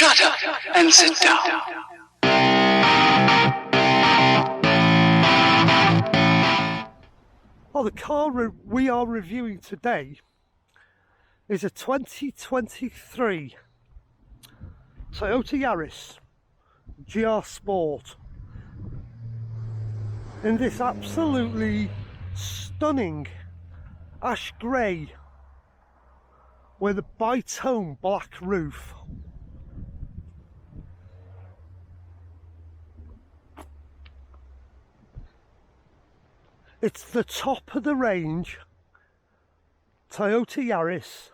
Shut up and sit down. Well, the car we are reviewing today is a 2023 Toyota Yaris GR Sport in this absolutely stunning ash grey with a bi-tone black roof. It's the top of the range Toyota Yaris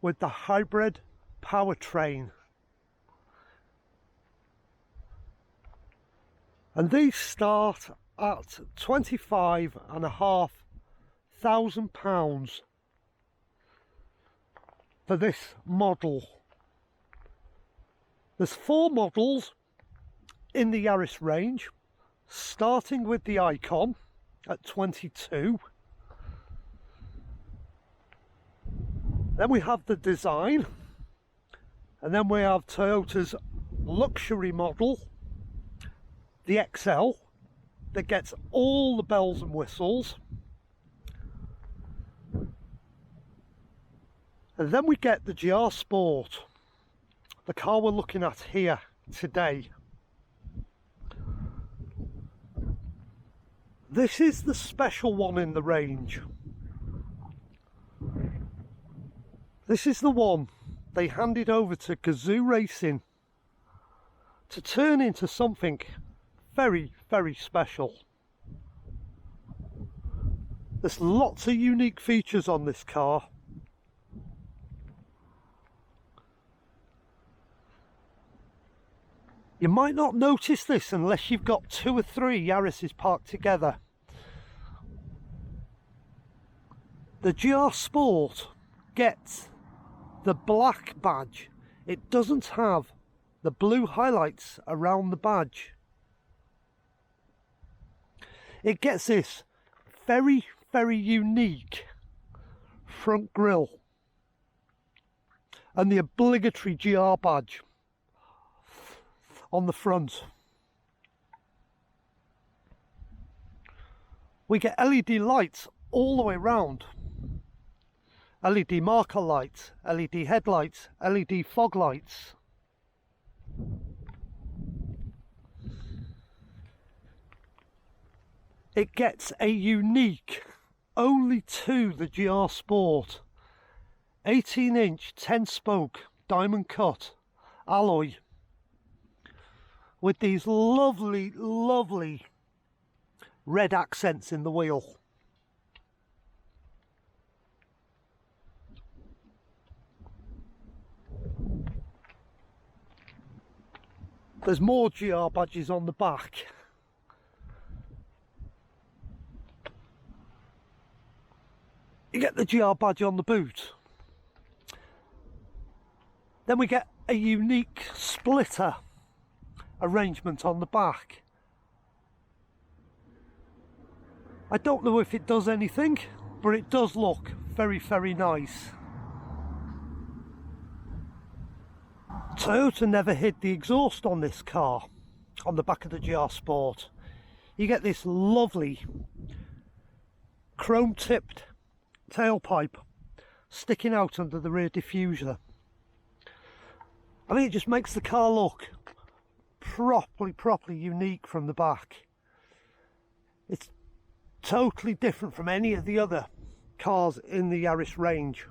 with the hybrid powertrain. And these start at £25,500 for this model. There's 4 models in the Yaris range, starting with the Icon at 22. Then we have the Design, and then we have Toyota's luxury model, the XL, that gets all the bells and whistles. And then we get the GR Sport, the car we're looking at here today. This is the special one in the range. This is the one they handed over to Gazoo Racing to turn into something very, very special. There's lots of unique features on this car. You might not notice this unless you've got 2 or 3 Yarises parked together. The GR Sport gets the black badge. It doesn't have the blue highlights around the badge. It gets this very, very unique front grille and the obligatory GR badge on the front. We get LED lights all the way around. LED marker lights, LED headlights, LED fog lights. It gets a unique, only to the GR Sport, 18-inch 10-spoke diamond cut alloy with these lovely, lovely red accents in the wheel. There's more GR badges on the back. You get the GR badge on the boot. Then we get a unique splitter arrangement on the back. I don't know if it does anything, but it does look very, very nice. Toyota never hid the exhaust on this car, on the back of the GR Sport. You get this lovely chrome tipped tailpipe sticking out under the rear diffuser. I mean, it just makes the car look properly unique from the back. It's totally different from any of the other cars in the Yaris range.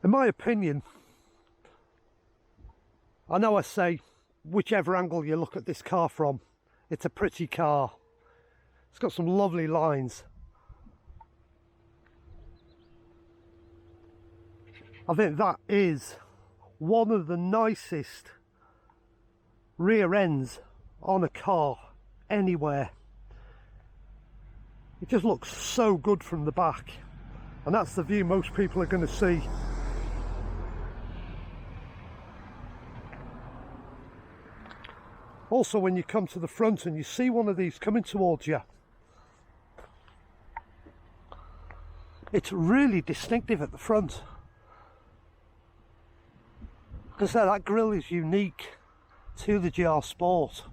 In my opinion, I know I say whichever angle you look at this car from, it's a pretty car. It's got some lovely lines. I think that is one of the nicest rear ends on a car anywhere. It just looks so good from the back, and that's the view most people are going to see. Also, when you come to the front and you see one of these coming towards you, It's really distinctive at the front. Because that grille is unique to the GR Sport.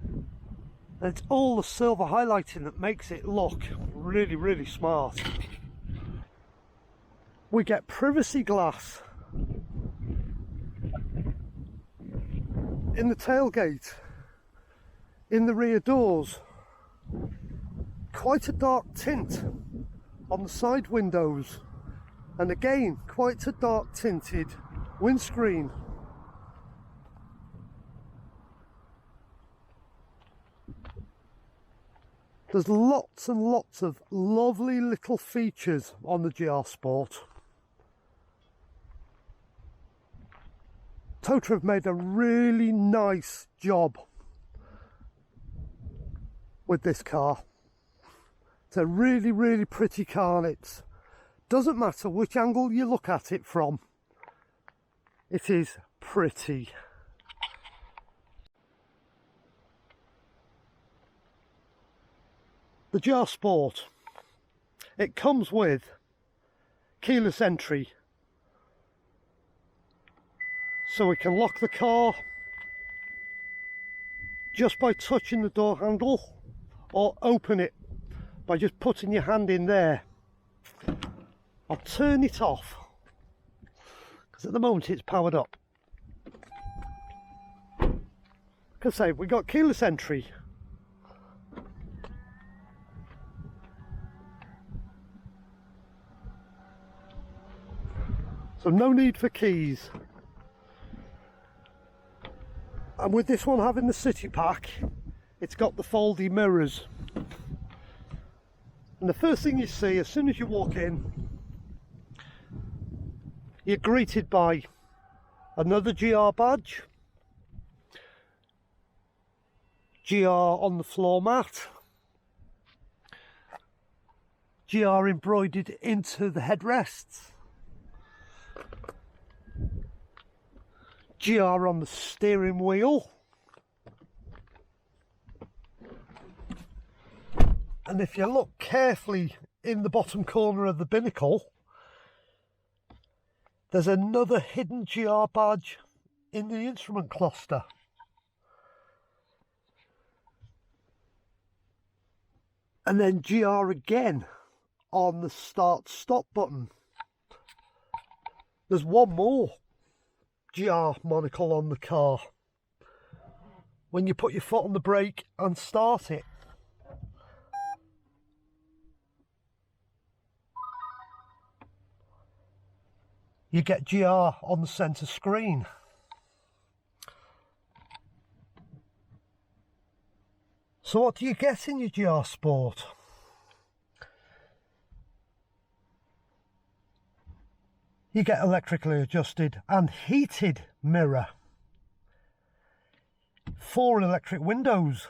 And it's all the silver highlighting that makes it look really, really smart. We get privacy glass in the tailgate, in the rear doors, quite a dark tint on the side windows, and again quite a dark tinted windscreen. There's lots and lots of lovely little features on the GR Sport. Tota have made a really nice job with this car. It's a really, really pretty car, and it doesn't matter which angle you look at it from, it is pretty. The GR Sport, it comes with keyless entry, so we can lock the car just by touching the door handle, or open it by just putting your hand in there. I'll turn it off because at the moment it's powered up. Like I say, we got keyless entry. So no need for keys. And with this one having the city pack, it's got the foldy mirrors. And the first thing you see as soon as you walk in, you're greeted by another GR badge, GR on the floor mat, GR embroidered into the headrests, GR on the steering wheel, and if you look carefully in the bottom corner of the binnacle, there's another hidden GR badge in the instrument cluster. And then GR again on the start stop button. There's one more GR monocle on the car when you put your foot on the brake and start it. You get GR on the centre screen. So what do you get in your GR Sport? You get electrically adjusted and heated mirror, 4 electric windows,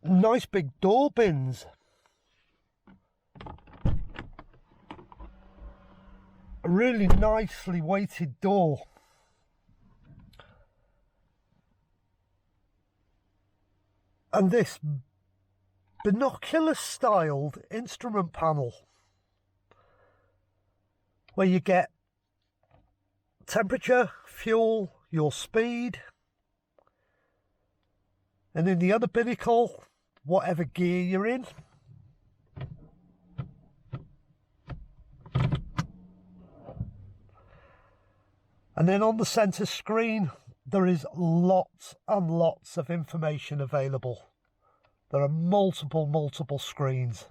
nice big door bins, a really nicely weighted door, and this binocular styled instrument panel where you get temperature, fuel, your speed, and in the other binnacle, whatever gear you're in. And then on the centre screen, there is lots and lots of information available. There are multiple screens.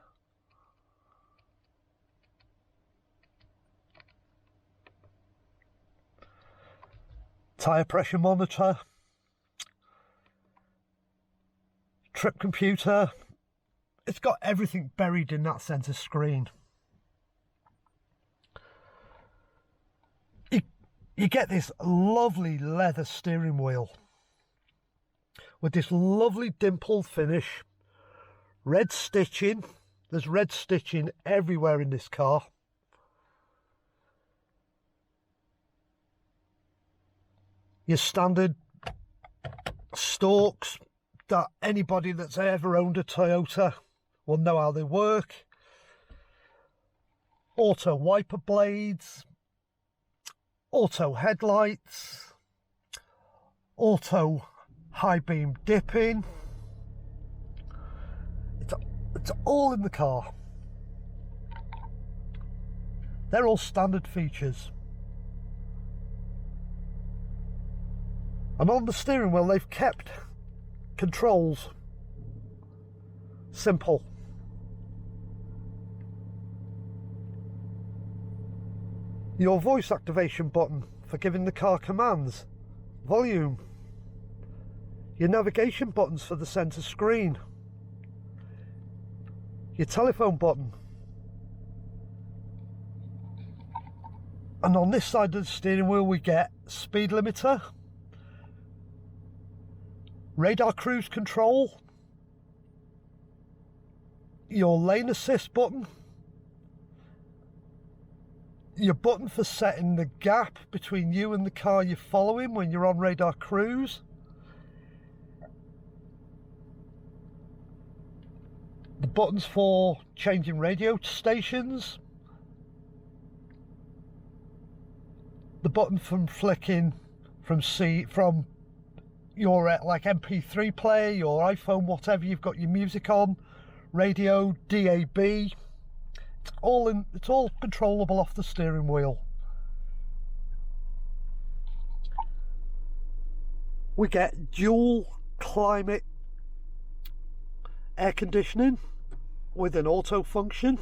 Tyre pressure monitor, trip computer. It's got everything buried in that centre screen. You get this lovely leather steering wheel with this lovely dimpled finish, red stitching. There's red stitching everywhere in this car. Your standard stalks, that anybody that's ever owned a Toyota will know how they work. Auto wiper blades, auto headlights, auto high beam dipping. It's all in the car. They're all standard features. And on the steering wheel, they've kept controls simple. Your voice activation button for giving the car commands, volume, your navigation buttons for the center screen, your telephone button, and on this side of the steering wheel we get speed limiter, radar cruise control, your lane assist button, your button for setting the gap between you and the car you're following when you're on radar cruise, the buttons for changing radio stations, the button from flicking from your like MP3 player, your iPhone, whatever you've got your music on, radio, DAB. It's all controllable off the steering wheel. We get dual climate air conditioning with an auto function.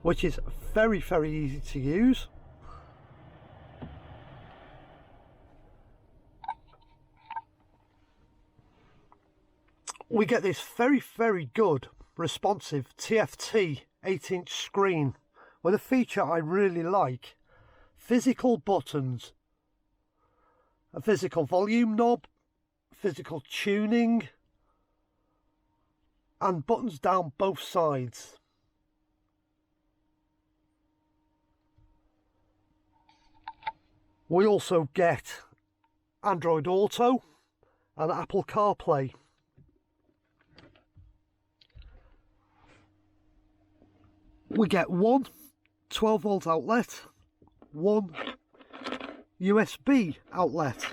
Which is very, very easy to use. We get this very, very good responsive TFT 8-inch screen with a feature I really like: physical buttons, a physical volume knob, physical tuning, and buttons down both sides. We also get Android Auto and Apple CarPlay. We get one 12-volt outlet, one USB outlet,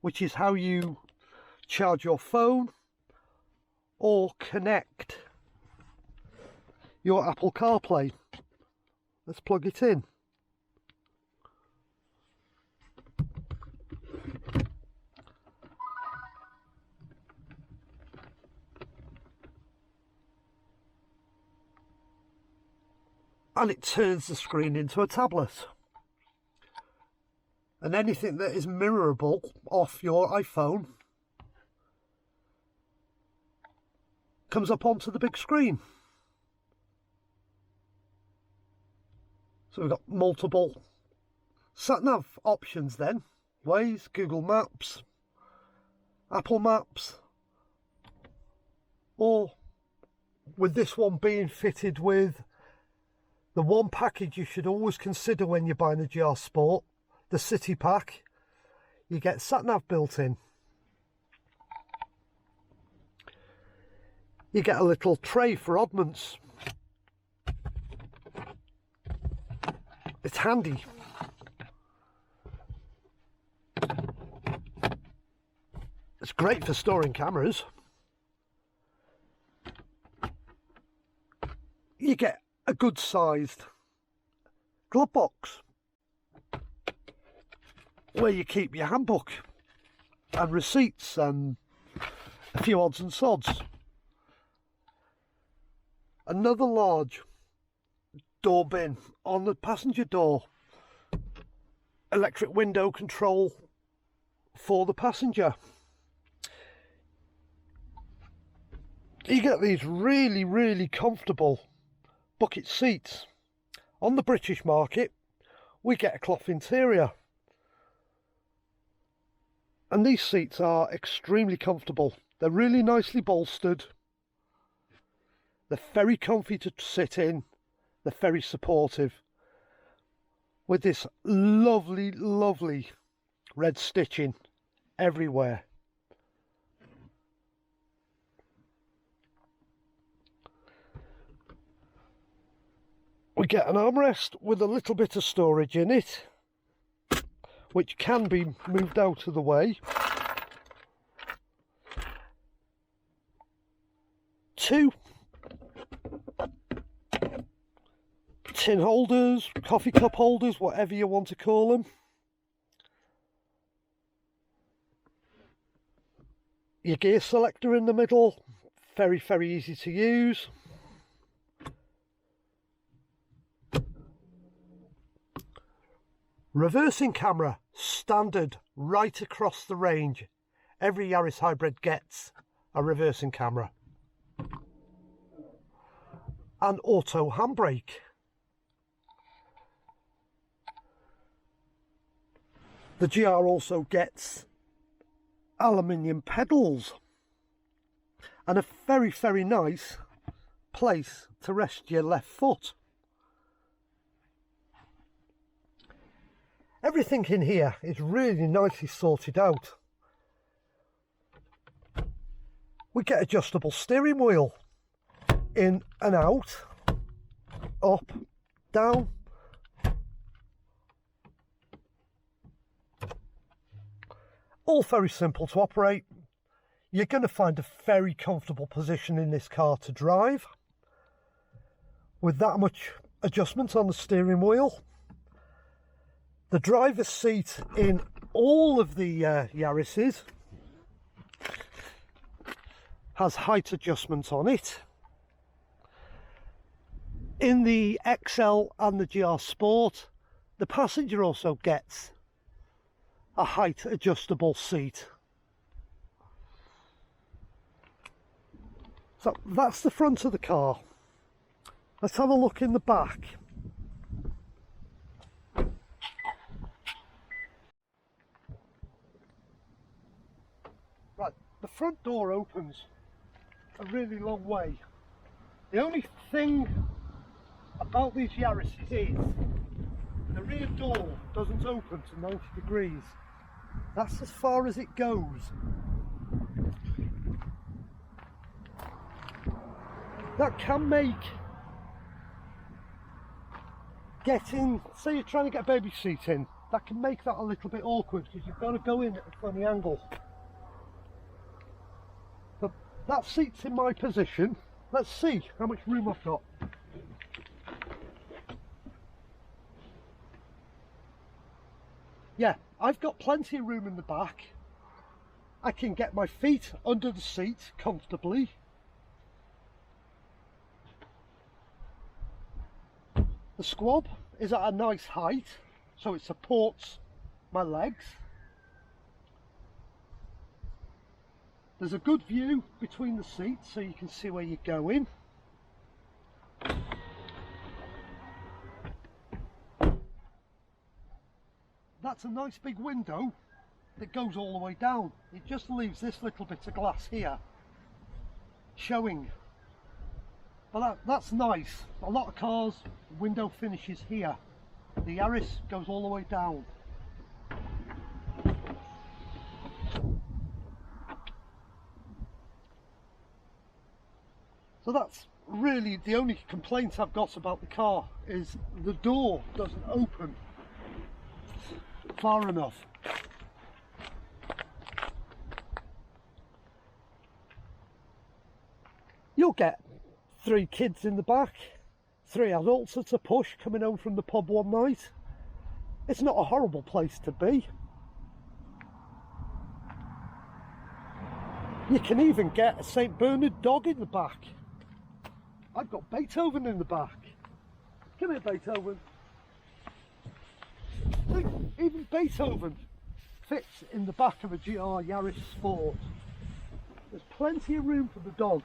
which is how you charge your phone or connect your Apple CarPlay. Let's plug it in. And it turns the screen into a tablet. And anything that is mirrorable off your iPhone comes up onto the big screen. So we've got multiple sat-nav options then. Waze, Google Maps, Apple Maps, or with this one being fitted with the one package you should always consider when you're buying a GR Sport, the City Pack. You get sat-nav built in. You get a little tray for oddments. It's handy. It's great for storing cameras. You get a good sized glove box where you keep your handbook and receipts and a few odds and sods. Another large door bin on the passenger door, electric window control for the passenger. You get these really, really comfortable bucket seats. On the British market, we get a cloth interior. And these seats are extremely comfortable. They're really nicely bolstered. They're very comfy to sit in. They're very supportive. with this lovely, lovely red stitching everywhere. We get an armrest with a little bit of storage in it, which can be moved out of the way. 2 tin holders, coffee cup holders, whatever you want to call them. Your gear selector in the middle, very, very easy to use. Reversing camera, standard, right across the range. Every Yaris hybrid gets a reversing camera. And auto handbrake. The GR also gets aluminium pedals and a very, very nice place to rest your left foot. Everything in here is really nicely sorted out. We get adjustable steering wheel, in and out, up, down. All very simple to operate. You're going to find a very comfortable position in this car to drive, with that much adjustment on the steering wheel. The driver's seat in all of the Yarises has height adjustment on it. In the XL and the GR Sport, the passenger also gets a height adjustable seat. So that's the front of the car. Let's have a look in the back. Right, the front door opens a really long way. The only thing about these Yaris is the rear door doesn't open to 90 degrees. That's as far as it goes. That can make getting, say you're trying to get a baby seat in, that can make that a little bit awkward because you've got to go in at a funny angle. But that seat's in my position. Let's see how much room I've got. Yeah, I've got plenty of room in the back. I can get my feet under the seat comfortably. The squab is at a nice height, so it supports my legs. There's a good view between the seats so you can see where you're going. That's a nice big window that goes all the way down. It just leaves this little bit of glass here showing. But that's nice. A lot of cars, window finishes here. The Yaris goes all the way down. So that's really the only complaint I've got about the car, is the door doesn't open far enough. You'll get 3 kids in the back, 3 adults at a push coming home from the pub one night. It's not a horrible place to be. You can even get a St. Bernard dog in the back. I've got Beethoven in the back. Come here, Beethoven. Look, even Beethoven fits in the back of a GR Yaris Sport. There's plenty of room for the dog.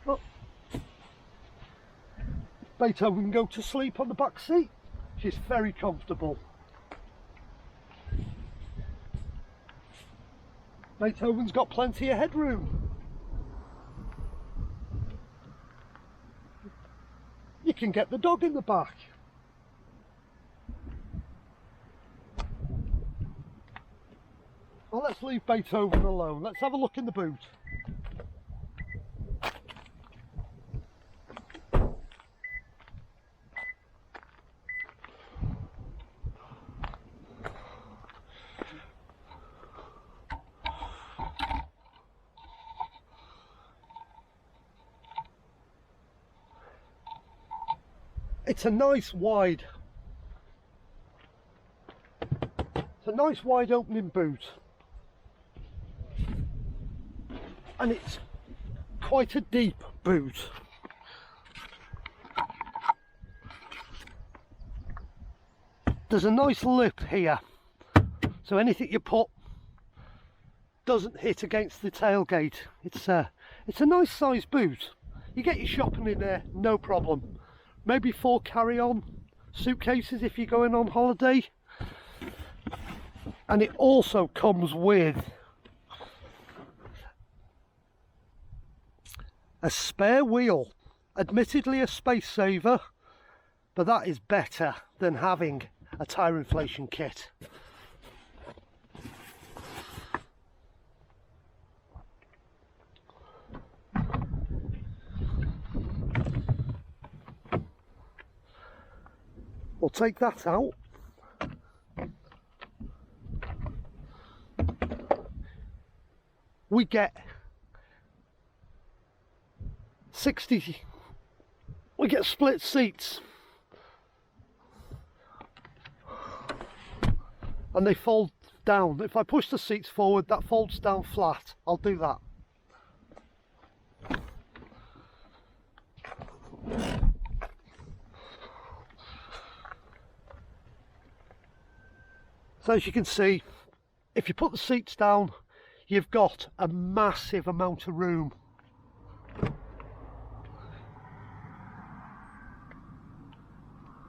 Look, Beethoven can go to sleep on the back seat. She's very comfortable. Beethoven's got plenty of headroom. You can get the dog in the back. Well, let's leave Beethoven alone. Let's have a look in the boot. It's a nice wide opening boot, and it's quite a deep boot. There's a nice lip here, so anything you put doesn't hit against the tailgate. It's a nice size boot. You get your shopping in there, no problem. Maybe 4 carry-on suitcases if you're going on holiday. And it also comes with a spare wheel. Admittedly a space saver, but that is better than having a tyre inflation kit. We'll take that out. We get 60, we get split seats, and they fold down. If I push the seats forward, that folds down flat. I'll do that. So as you can see, if you put the seats down, you've got a massive amount of room.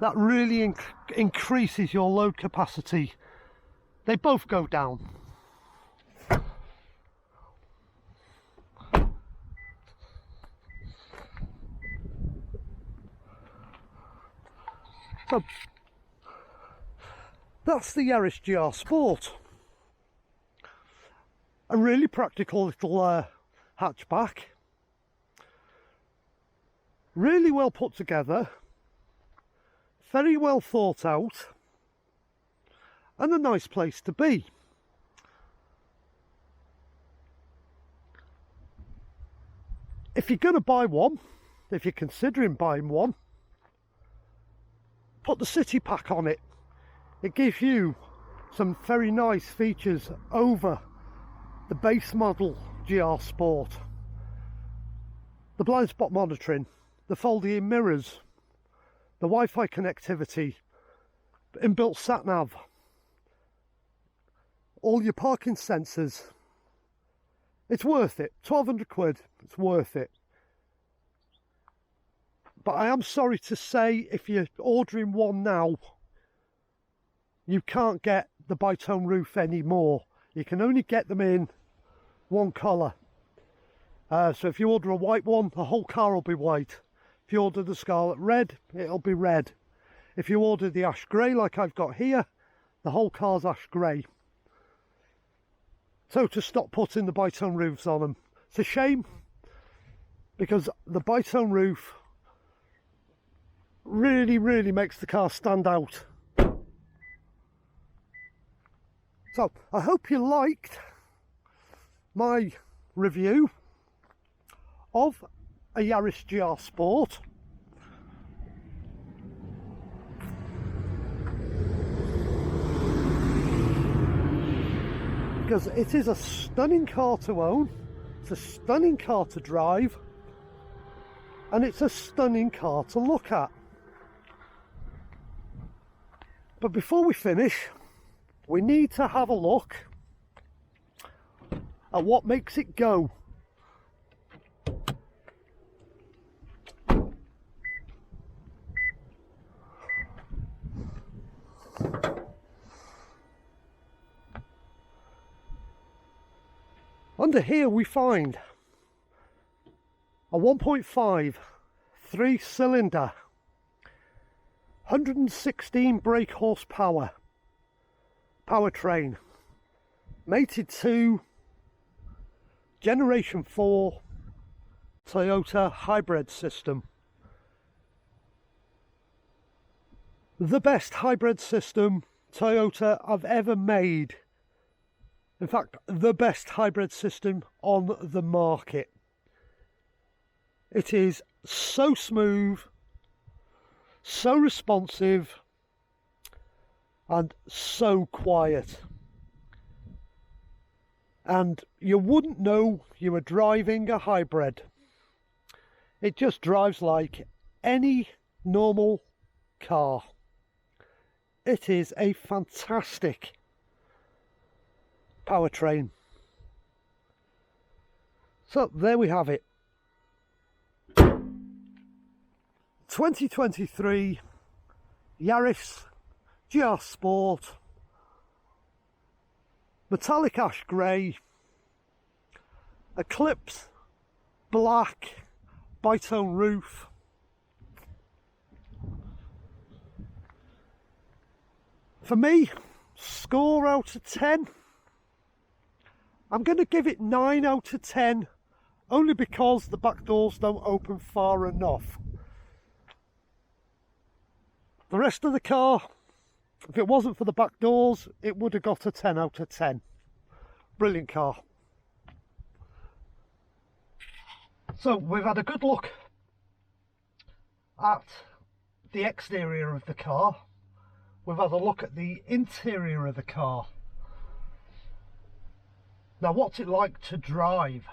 That really increases your load capacity. They both go down. So that's the Yaris GR Sport. A really practical little hatchback. Really well put together. Very well thought out. And a nice place to be. If you're going to buy one, if you're considering buying one, put the city pack on it. It gives you some very nice features over the base model GR Sport. The blind spot monitoring, the folding mirrors, the Wi-Fi connectivity, inbuilt sat-nav, all your parking sensors. It's worth it. 1,200 quid, it's worth it. But I am sorry to say, if you're ordering one now, you can't get the bitone roof anymore. You can only get them in one colour. So if you order a white one, the whole car will be white. If you order the scarlet red, it'll be red. If you order the ash grey like I've got here, the whole car's ash grey. So to stop putting the bitone roofs on them. It's a shame, because the bitone roof really makes the car stand out. So I hope you liked my review of a Yaris GR Sport. Because it is a stunning car to own, it's a stunning car to drive, and it's a stunning car to look at. But before we finish, we need to have a look at what makes it go. Under here we find a 1.5 3-cylinder 116 brake horsepower powertrain, mated to Generation 4 Toyota hybrid system. The best hybrid system Toyota have ever made. In fact, the best hybrid system on the market. It is so smooth, so responsive, and so quiet. And you wouldn't know you were driving a hybrid. It just drives like any normal car. It is a fantastic powertrain. So there we have it. 2023 Yaris GR Sport, metallic ash grey, Eclipse black bitone roof. For me, score out of 10, I'm going to give it 9 out of 10, only because the back doors don't open far enough. The rest of the car, if it wasn't for the back doors, it would have got a 10 out of 10. Brilliant car. So we've had a good look at the exterior of the car. We've had a look at the interior of the car. Now, what's it like to drive?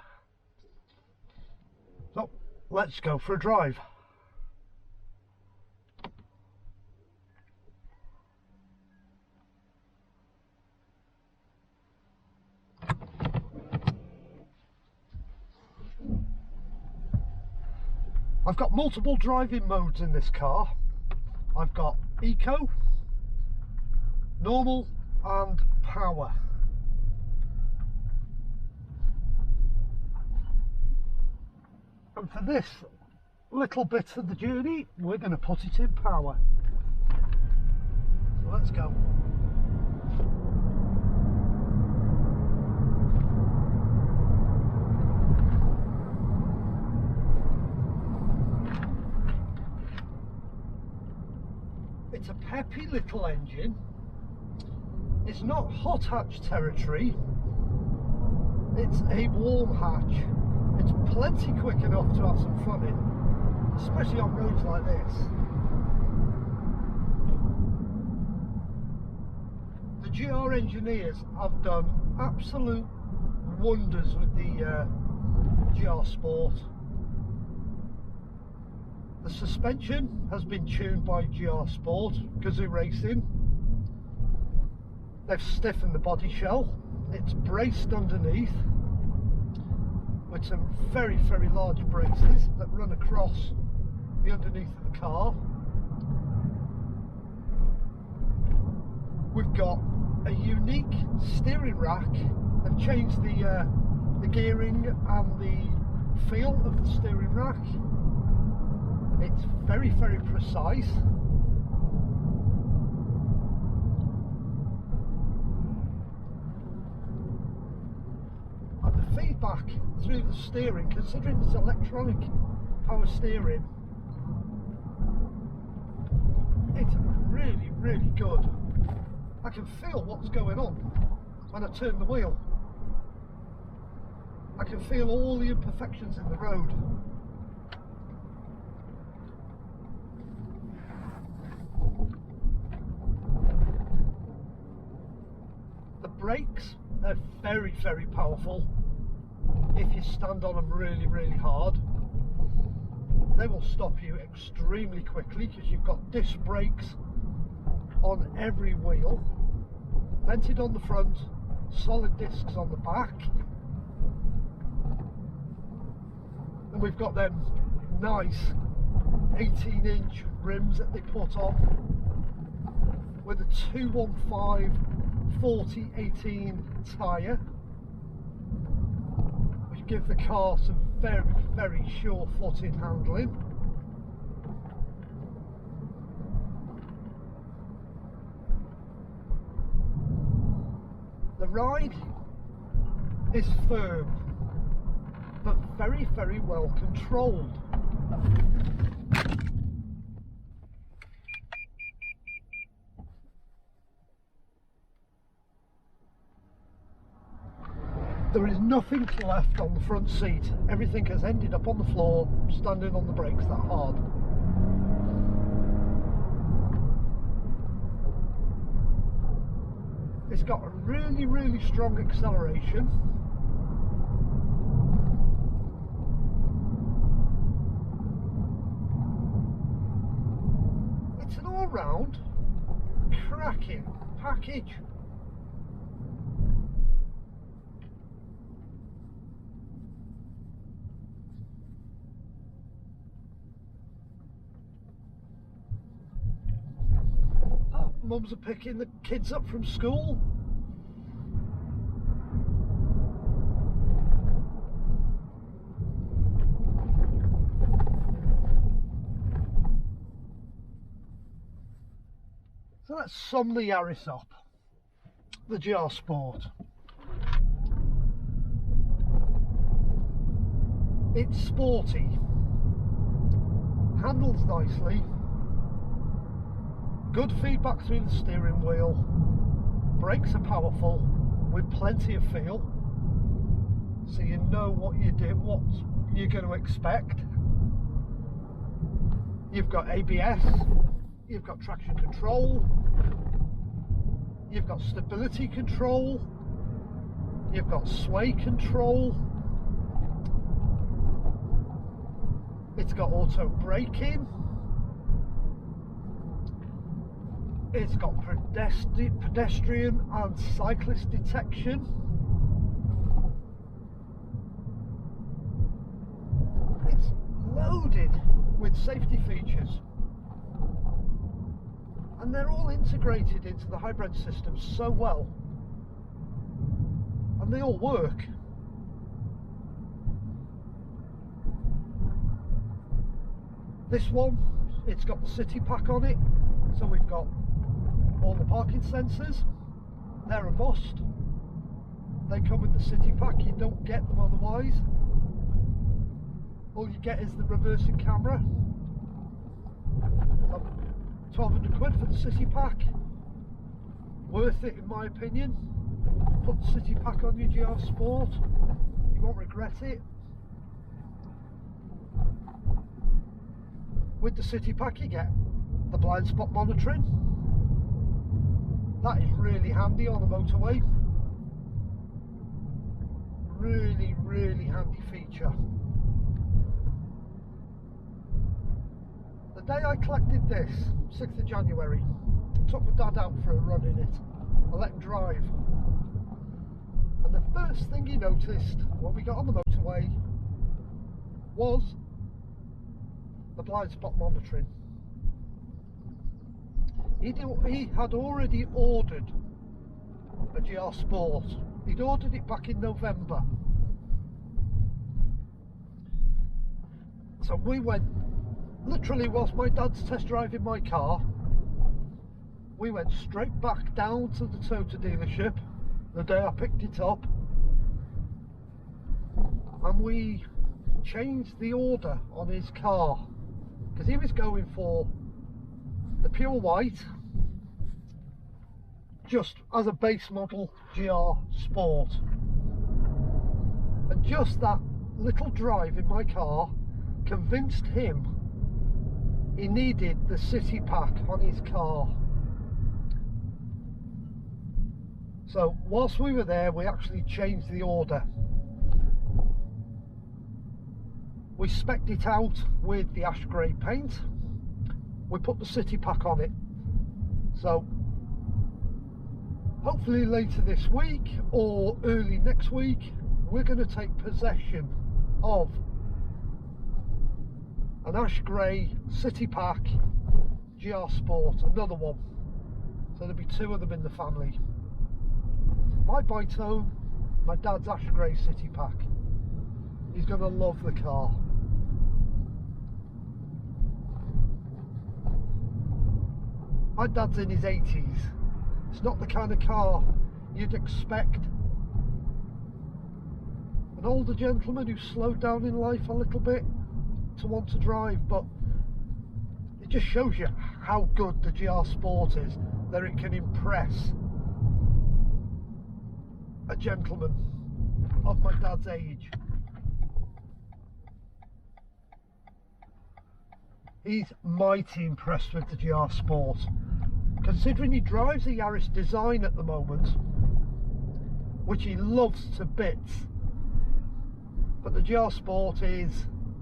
So let's go for a drive. I've got multiple driving modes in this car. I've got Eco, Normal and Power. And for this little bit of the journey, we're going to put it in Power. So let's go. It's a peppy little engine. It's not hot hatch territory, it's a warm hatch. It's plenty quick enough to have some fun in, especially on roads like this. The GR engineers have done absolute wonders with the GR Sport. The suspension has been tuned by GR Sport, Gazoo Racing. They've stiffened the body shell. It's braced underneath with some very, very large braces that run across the underneath of the car. We've got a unique steering rack. They've changed the gearing and the feel of the steering rack. It's very, very precise. And the feedback through the steering, considering it's electronic power steering, it's really, really good. I can feel what's going on when I turn the wheel. I can feel all the imperfections in the road. The brakes, they're very, very powerful. If you stand on them really, really hard, they will stop you extremely quickly because you've got disc brakes on every wheel, vented on the front, solid discs on the back, and we've got them nice 18-inch rims that they put on with a 215 40/18 tyre, which give the car some very, very sure footing handling. The ride is firm, but very, very well controlled. There is nothing left on the front seat. Everything has ended up on the floor, standing on the brakes that hard. It's got a really, really strong acceleration. It's an all-round cracking package. Mums are picking the kids up from school. So let's sum the Yaris up. The GR Sport. It's sporty, handles nicely, good feedback through the steering wheel, brakes are powerful with plenty of feel, so you know what you do, what you're going to expect. You've got ABS, you've got traction control, you've got stability control, you've got sway control, it's got auto braking, it's got pedestrian and cyclist detection. It's loaded with safety features, and they're all integrated into the hybrid system so well, and they all work. This one, it's got the city pack on it, so we've got all the parking sensors. They're a must. They come with the city pack, you don't get them otherwise. All you get is the reversing camera. So 1200 quid for the city pack. Worth it in my opinion. Put the city pack on your GR Sport, you won't regret it. With the city pack you get the blind spot monitoring. That is really handy on the motorway. Really, really handy feature. The day I collected this, 6th of January, I took my dad out for a run in it. I let him drive. And the first thing he noticed when we got on the motorway was the blind spot monitoring. He had already ordered a GR Sport. He'd ordered it back in November. So we went, literally whilst my dad's test driving my car, we went straight back down to the Toyota dealership the day I picked it up, and we changed the order on his car, because he was going for the pure white, just as a base model GR Sport. And just that little drive in my car convinced him he needed the city pack on his car. So whilst we were there, we actually changed the order. We spec'd it out with the ash grey paint. We put the city pack on it. So hopefully later this week or early next week, we're going to take possession of an ash grey city pack GR Sport, another one. So there'll be two of them in the family. My bite home, my dad's ash grey city pack. He's going to love the car. My dad's in his 80s. It's not the kind of car you'd expect an older gentleman who slowed down in life a little bit to want to drive, but it just shows you how good the GR Sport is, that it can impress a gentleman of my dad's age. He's mighty impressed with the GR Sport, considering he drives a Yaris Design at the moment, which he loves to bits, but the GR Sport is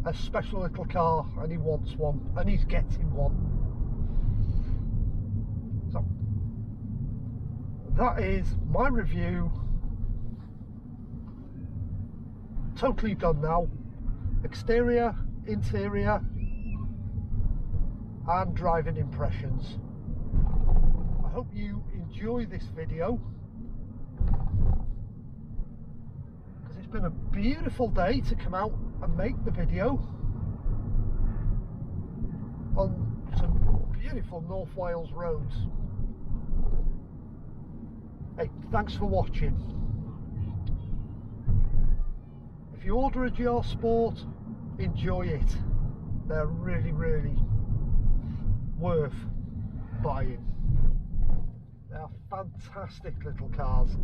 a special little car and he wants one, and he's getting one. So that is my review, totally done now. Exterior, interior and driving impressions. I hope you enjoy this video, because it's been a beautiful day to come out and make the video on some beautiful North Wales roads. Hey, thanks for watching. If you order a GR Sport, enjoy it. They're really, really worth buying. They are fantastic little cars.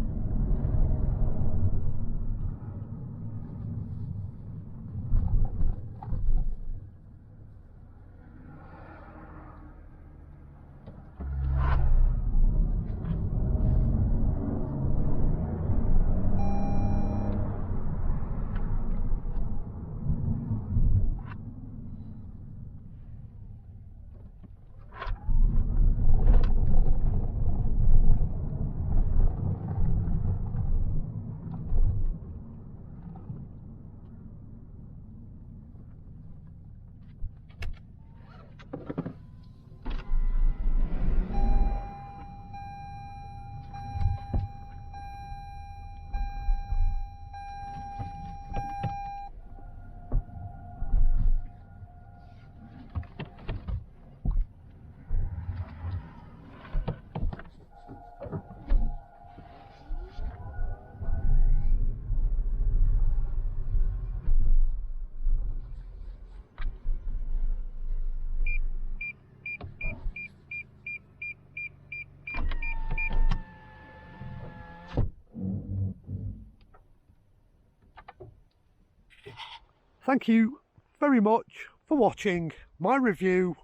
Thank you very much for watching my review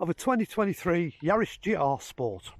of a 2023 Yaris GR Sport.